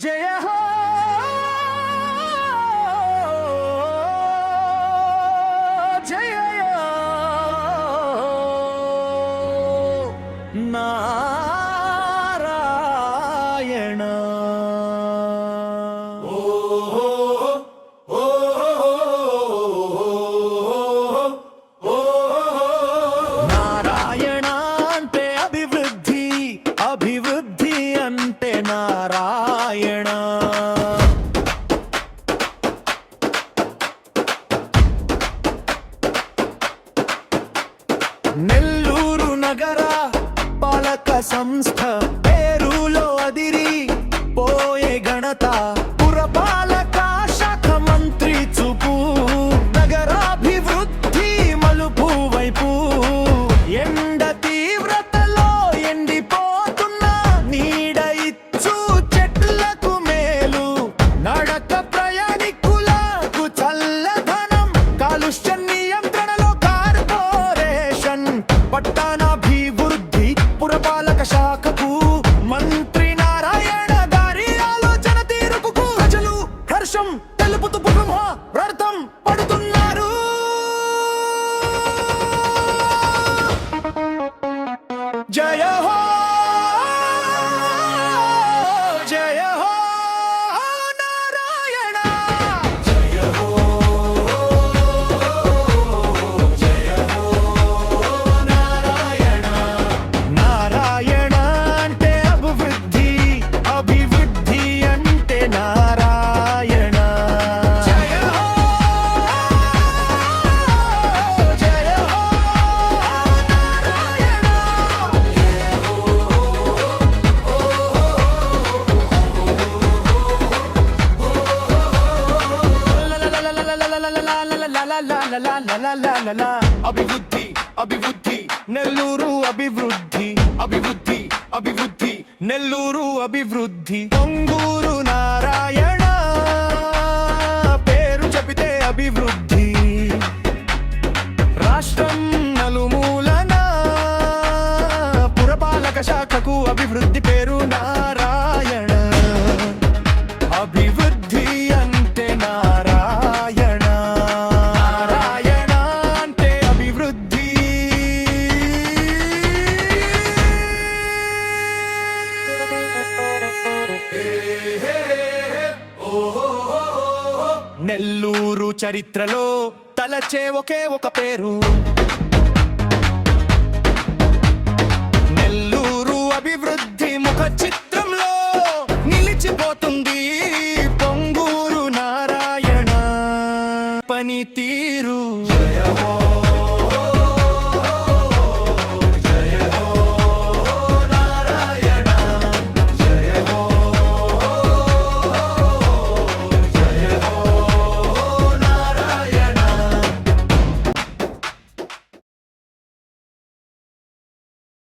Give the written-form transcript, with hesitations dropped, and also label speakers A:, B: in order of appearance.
A: జయ హో జయ నారాయణ. నారాయణ అంటే అభివృద్ధి, అభివృద్ధి అంటే నారాయణ. నెల్లూరు నగర పాలక సంస్థ పేరులో అదిరి పోయే ఘనత పురపాలక శాఖ మంత్రి చూపు. నగరాభివృద్ధి మలుపు వైపు ఎండ తీవ్రతలో ఎండిపోతున్న నీడ ఇచ్చు చెట్లకు మేలు. నడక ప్రయాణికులకు చల్లదనం, కాలుష్య నియంత్రణలో కార్పొరేషన్. పట్టణాభివృద్ధి పురపాలక శాఖకు మంత్రి నారాయణ గారి ఆలోచన తీరుకు ప్రజలు హర్షం తెలుపుతూ బ్రహ్మరథం పడుతున్నారు. జయ హో జయ హో నారాయణ. జయ హో జయ హో నారాయణ. నారాయణ అంటే అభివృద్ధి, అభివృద్ధి అంటే నారాయణ. జయ హో జయ హో నారాయణ. అభివృద్ధి అభివృద్ధి నెల్లూరు అభివృద్ధి, అభివృద్ధి అభివృద్ధి నెల్లూరు అభివృద్ధి. పొంగూరు నారాయణ పేరు చెబితే అభివృద్ధి. రాష్ట్రం నలుమూలన పురపాలక శాఖకు అభివృద్ధి పేరు నారాయణ. అభివృద్ధి అంటే నారాయణ. నారాయణ అంటే అభివృద్ధి. నెల్లూరు చరిత్రలో తలచే ఒకే ఒక పేరు. నెల్లూరు అభివృద్ధి ముఖ చిత్రంలో నిలిచిపోతుంది పొంగూరు నారాయణ పనితీరు. జయ హో